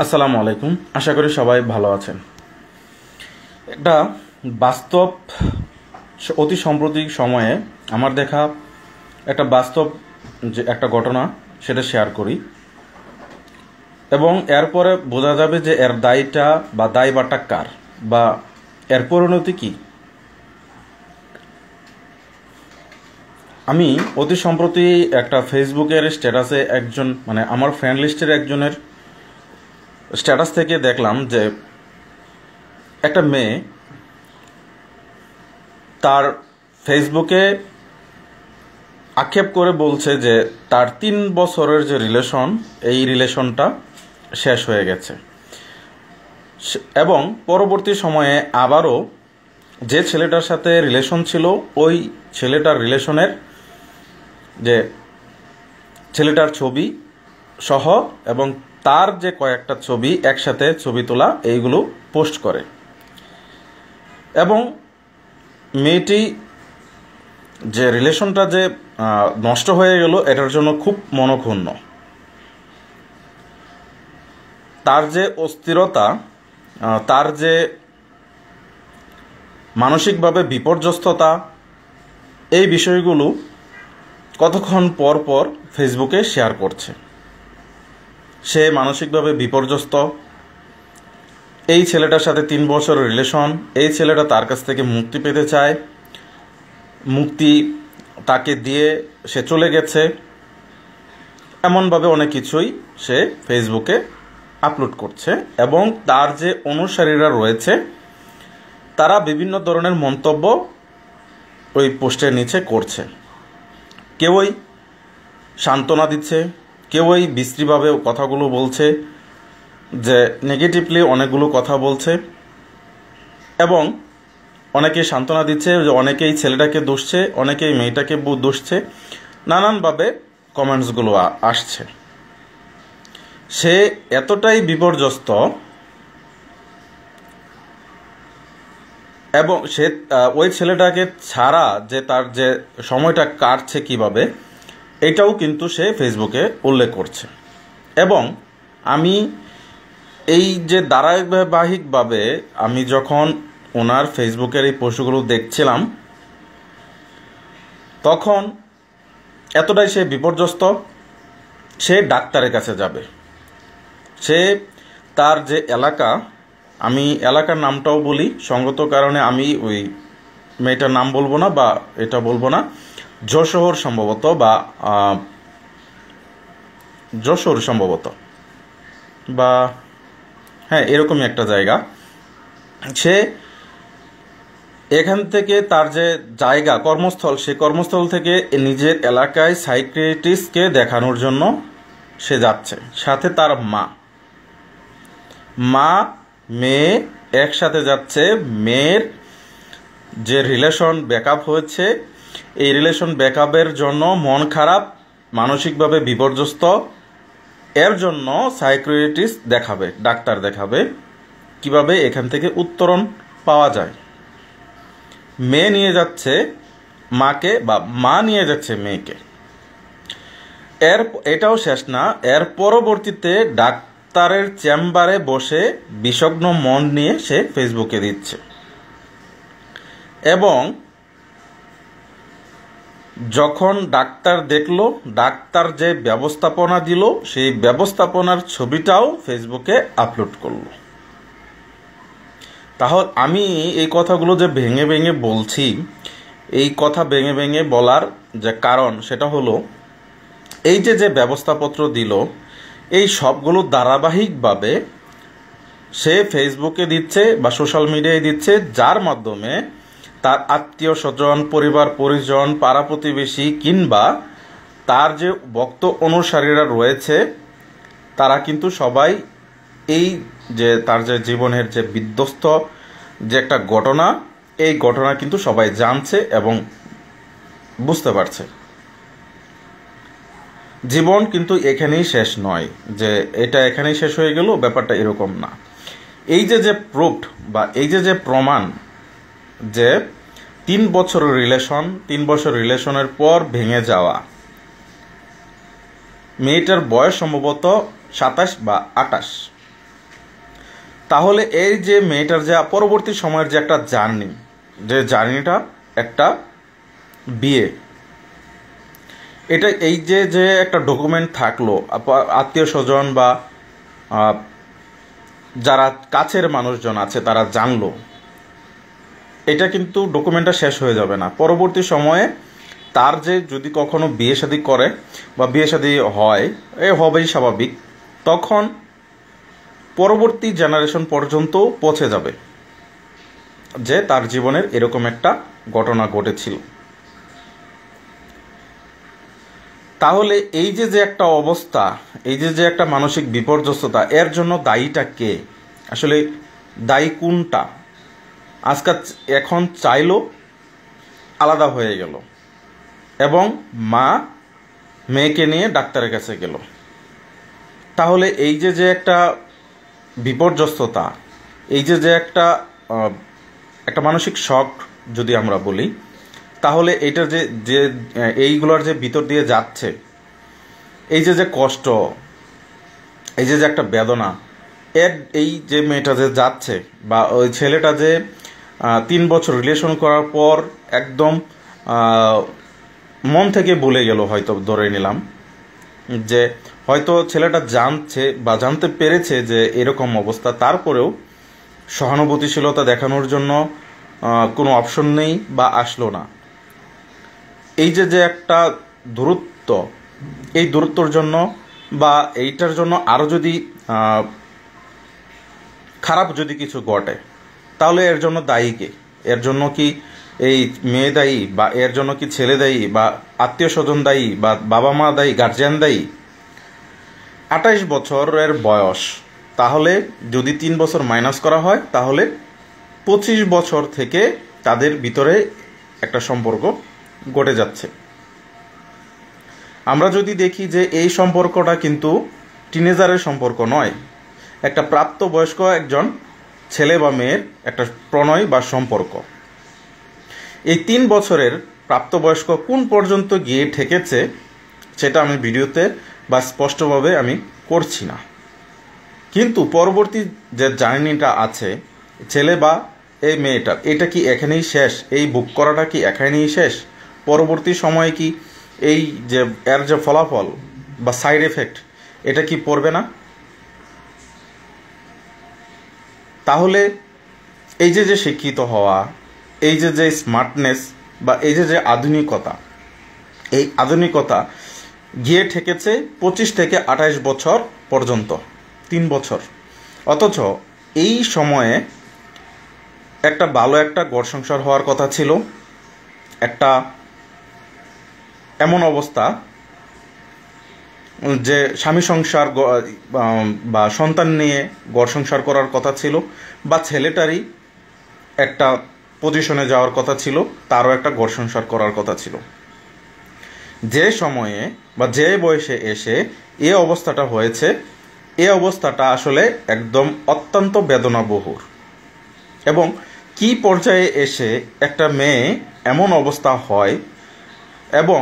আসসালামু আলাইকুম। আশা করি সবাই ভালো আছেন। একটা বাস্তব অতি সাম্প্রতিক সময়ে আমার দেখা একটা বাস্তব যে একটা ঘটনা সেটা শেয়ার করি এবং এরপরে বোঝা যাবে যে এর দায়টা বা দায়ভারটা কার বা এর পরিণতি কী। আমি অতি সম্প্রতি একটা ফেসবুকের স্ট্যাটাসে একজন আমার ফ্রেন্ড লিস্টের একজনের স্ট্যাটাস থেকে দেখলাম যে একটা মেয়ে তার ফেসবুকে আক্ষেপ করে বলছে যে তার 3 বছরের যে এই রিলেশনটা শেষ হয়ে গেছে এবং পরবর্তী সময়ে আবারও যে ছেলেটার সাথে রিলেশন ছিল ওই ছেলেটার রিলেশনের যে ছেলেটার ছবি সহ এবং তার যে কয়েকটা ছবি একসাথে ছবি তোলা এইগুলো পোস্ট করে এবং মেয়েটি যে রিলেশনটা যে নষ্ট হয়ে গেল এটার জন্য খুব মনক্ষুণ্ণ। তার যে অস্থিরতা, তার যে মানসিকভাবে বিপর্যস্ততা, এই বিষয়গুলো কতক্ষণ পর পর ফেসবুকে শেয়ার করছে। সে মানসিকভাবে বিপর্যস্ত, এই ছেলেটার সাথে 3 বছরের রিলেশন, এই ছেলেটা তার কাছ থেকে মুক্তি পেতে চায়, মুক্তি তাকে দিয়ে সে চলে গেছে, এমনভাবে অনেক কিছুই সে ফেসবুকে আপলোড করছে এবং তার যে অনুসারীরা রয়েছে তারা বিভিন্ন ধরনের মন্তব্য ওই পোস্টের নিচে করছে। কেউই সান্ত্বনা দিচ্ছে, কেউই বিশ্রীভাবে কথাগুলো বলছে, যে নেগেটিভলি অনেকগুলো কথা বলছে এবং অনেকে সান্ত্বনা দিচ্ছে, যে অনেকেই ছেলেটাকে দোষছে, অনেকেই মেয়েটাকে দোষছে, নানানভাবে কমেন্টসগুলো আসছে। সে এতটাই বিপর্যস্ত এবং সে ওই ছেলেটাকে ছাড়া যে তার যে সময়টা কাটছে কিভাবে, এটাও কিন্তু সে ফেসবুকে উল্লেখ করছে। এবং আমি এই যে ধারাবাহিকভাবে আমি যখন ওনার ফেসবুকের এই পোস্টগুলো দেখছিলাম তখন এতটাই সে বিপর্যস্ত, সে ডাক্তারের কাছে যাবে। সে তার যে এলাকা, আমি এলাকার নামটাও বলি সঙ্গত কারণে, আমি ওই মেয়েটার নাম বলবো না বা এটা বলবো না, যশোর সম্ভবত বা যশোর সম্ভবত বা হ্যাঁ এরকমই একটা জায়গা। সে এখান থেকে তার যে জায়গা কর্মস্থল, সে কর্মস্থল থেকে নিজের এলাকায় সাইকিয়াট্রিস্টকে দেখানোর জন্য সে যাচ্ছে, সাথে তার মা মেয়ে একসাথে যাচ্ছে। মেয়ের যে রিলেশন ব্রেকআপ হয়েছে, এই রিলেশন ব্রেকআপের জন্য মন খারাপ, মানসিকভাবে বিপর্যস্ত, এর জন্য সাইকিয়াট্রিস্ট দেখাবে, ডাক্তার দেখাবে কিভাবে এখান থেকে উত্তরণ পাওয়া যায়। মেয়ে নিয়ে যাচ্ছে মাকে বা মা নিয়ে যাচ্ছে মেয়েকে। এটাও শেষ না, এর পরবর্তীতে ডাক্তারের চেম্বারে বসে বিষগ্ন মন নিয়ে সে ফেসবুকে দিচ্ছে এবং যখন ডাক্তার দেখলো, ডাক্তার যে ব্যবস্থাপনা দিল সেই ব্যবস্থাপনার ছবিটাও ফেসবুকে আপলোড করলো। তাহলে আমি এই কথাগুলো যে ভেঙে ভেঙে বলছি, এই কথা ভেঙে ভেঙে বলার যে কারণ সেটা হলো এই যে ব্যবস্থাপত্র দিল, এই সবগুলো ধারাবাহিকভাবে সে ফেসবুকে দিচ্ছে বা সোশ্যাল মিডিয়ায় দিচ্ছে, যার মাধ্যমে তার আত্মীয় স্বজন, পরিবার পরিজন, পাড়া প্রতিবেশী কিংবা তার যে ভক্ত অনুসারীরা রয়েছে তারা কিন্তু সবাই এই যে তার যে জীবনের যে বিধ্বস্ত যে একটা ঘটনা, এই ঘটনা কিন্তু সবাই জানছে এবং বুঝতে পারছে। জীবন কিন্তু এখানেই শেষ নয়, যে এটা এখানেই শেষ হয়ে গেল, ব্যাপারটা এরকম না। এই যে প্রুফড বা এই যে প্রমাণ যে 3 বছরের রিলেশন, 3 বছর রিলেশনের পর ভেঙে যাওয়া, মেয়েটার বয়স সম্ভবত 27 বা 28, তাহলে এই যে মেয়েটার যে পরবর্তী সময়ের যে একটা জার্নি, যে জার্নিটা একটা বিয়ে, এটা এই যে যে একটা ডকুমেন্ট থাকলো, আত্মীয় স্বজন বা যারা কাছের মানুষজন আছে তারা জানলো, এটা কিন্তু ডকুমেন্টটা শেষ হয়ে যাবে না। পরবর্তী সময়ে তার যে যদি কখনো বিয়ে শাদী করে বা বিয়ে শাদী হয়, হবেই স্বাভাবিক, তখন পরবর্তী জেনারেশন পর্যন্ত পৌঁছে যাবে যে তার জীবনের এরকম একটা ঘটনা ঘটেছিল। তাহলে এই যে যে একটা অবস্থা, এই যে যে একটা মানসিক বিপর্যস্ততা, এর জন্য দায়ীটা কে? আসলে দায়ী কোনটা? আজকাল এখন চাইলো আলাদা হয়ে গেল এবং মা মেয়েকে নিয়ে ডাক্তারের কাছে গেল। তাহলে এই যে যে একটা বিপর্যস্ততা, এই যে যে একটা একটা মানসিক শক যদি আমরা বলি, তাহলে এইটার যে যে এইগুলোর যে ভিতর দিয়ে যাচ্ছে, এই যে যে কষ্ট, এই যে যে একটা বেদনা, এই যে মেয়েটা যে যাচ্ছে বা ওই ছেলেটা যে 3 বছর রিলেশন করার পর একদম মন থেকে ভুলে গেল, হয়তো ধরে নিলাম যে হয়তো ছেলেটা জানছে বা জানতে পেরেছে যে এরকম অবস্থা, তারপরেও সহানুভূতিশীলতা দেখানোর জন্য কোনো অপশন নেই বা আসলো না। এই যে যে একটা দূরত্ব, এই দূরত্বর জন্য বা এইটার জন্য আরও যদি খারাপ যদি কিছু ঘটে, তাহলে এর জন্য দায়ী কে? এর জন্য কি এই মেয়ে দায়ী, বা এর জন্য কি ছেলে দায়ী, বা আত্মীয় স্বজন দায়ী, বা বাবা মা দায়ী, গার্জিয়ান দায়ী? 28 বছরের বয়স, তাহলে যদি 3 বছর মাইনাস করা হয়, তাহলে 25 বছর থেকে তাদের ভিতরে একটা সম্পর্ক ঘটে যাচ্ছে। আমরা যদি দেখি যে এই সম্পর্কটা কিন্তু টিনেজারের সম্পর্ক নয়, একটা প্রাপ্তবয়স্ক একজন ছেলে বা মেয়ের একটা প্রণয় বা সম্পর্ক। এই 3 বছরের প্রাপ্তবয়স্ক কোন পর্যন্ত গিয়ে ঠেকেছে সেটা আমি ভিডিওতে বা স্পষ্টভাবে আমি করছি না, কিন্তু পরবর্তী যে জার্নিটা আছে ছেলে বা এই মেয়েটার, এটা কি এখানেই শেষ? এই বুক করাটা কি এখানেই শেষ? পরবর্তী সময়ে কি এই যে এর যে ফলাফল বা সাইড এফেক্ট, এটা কি পড়বে না? তাহলে এই যে যে শিক্ষিত হওয়া, এই যে যে স্মার্টনেস বা এই যে যে আধুনিকতা, এই আধুনিকতা গিয়ে ঠেকেছে 25 থেকে 28 বছর পর্যন্ত, 3 বছর। অথচ এই সময়ে একটা ভালো একটা ঘর সংসার হওয়ার কথা ছিল, একটা এমন অবস্থা যে স্বামী সংসার বা সন্তান নিয়ে ঘর সংসার করার কথা ছিল, বা ছেলেটারই একটা পজিশনে যাওয়ার কথা ছিল, তারও একটা ঘর সংসার করার কথা ছিল। যে সময়ে বা যে বয়সে এসে এ অবস্থাটা হয়েছে, এ অবস্থাটা আসলে একদম অত্যন্ত বেদনাবহুল। এবং কি পর্যায়ে এসে একটা মেয়ে এমন অবস্থা হয় এবং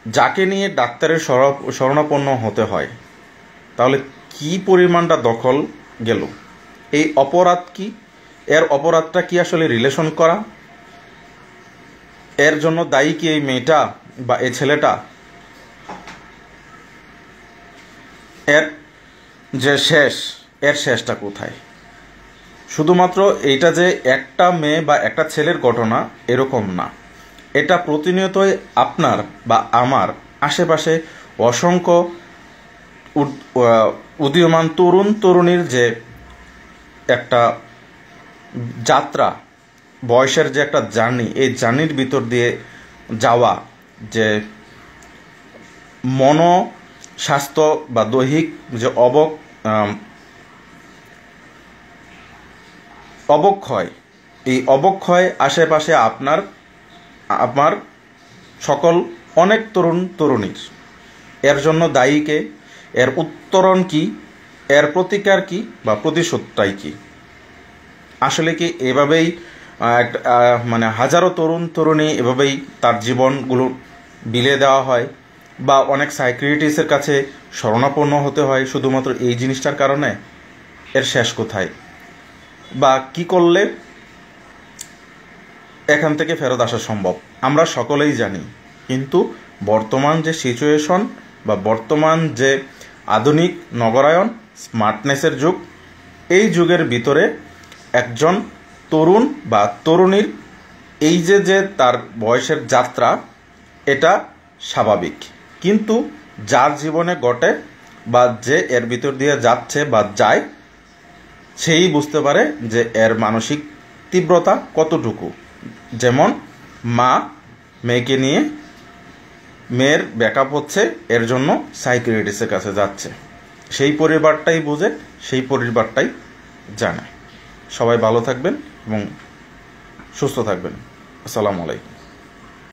যাকে নিয়ে ডাক্তারের শরণাপন্ন হতে হয়, তাহলে কি পরিমাণটা দখল গেল? এই অপরাধ কি? এর অপরাধটা কি আসলে রিলেশন করা? এর জন্য দায়ী কি এই মেয়েটা বা এই ছেলেটা? এর যে শেষ, এর শেষটা কোথায়? শুধুমাত্র এইটা যে একটা মেয়ে বা একটা ছেলের ঘটনা এরকম না, এটা প্রতিনিয়তই আপনার বা আমার আশেপাশে অসংখ্য উদীয়মান তরুণ তরুণীর যে একটা যাত্রা, বয়সের যে একটা জার্নি, এই জার্নির ভিতর দিয়ে যাওয়া, যে স্বাস্থ্য বা দৈহিক যে অবক্ষয়, এই অবক্ষয় আশেপাশে আপনার সকল অনেক তরুণ তরুণীর। এর জন্য দায়ীকে, এর উত্তরণ কি, এর প্রতিকার কি বা প্রতিশোধটাই কি? আসলে কি এভাবেই মানে হাজারো তরুণ তরুণী এভাবেই তার জীবনগুলো বিলিয়ে দেওয়া হয়, বা অনেক সাইকিয়াট্রিস্টের কাছে শরণাপন্ন হতে হয় শুধুমাত্র এই জিনিসটার কারণে? এর শেষ কোথায়? বা কি করলে এখান থেকে ফেরত আসা সম্ভব আমরা সকলেই জানি। কিন্তু বর্তমান যে সিচুয়েশন বা বর্তমান যে আধুনিক নগরায়ন স্মার্টনেসের যুগ, এই যুগের ভিতরে একজন তরুণ বা তরুণীর এই যে তার বয়সের যাত্রা এটা স্বাভাবিক, কিন্তু যার জীবনে ঘটে বা যে এর ভিতর দিয়ে যাচ্ছে বা যায় সেই বুঝতে পারে যে এর মানসিক তীব্রতা কতটুকু। যেমন মা মেয়েকে নিয়ে মেয়ের ব্যাকআপ হচ্ছে, এর জন্য সাইকিয়াট্রিস্টের কাছে যাচ্ছে, সেই পরিবারটাই বুঝে, সেই পরিবারটাই জানে। সবাই ভালো থাকবেন এবং সুস্থ থাকবেন। আসসালামু আলাইকুম।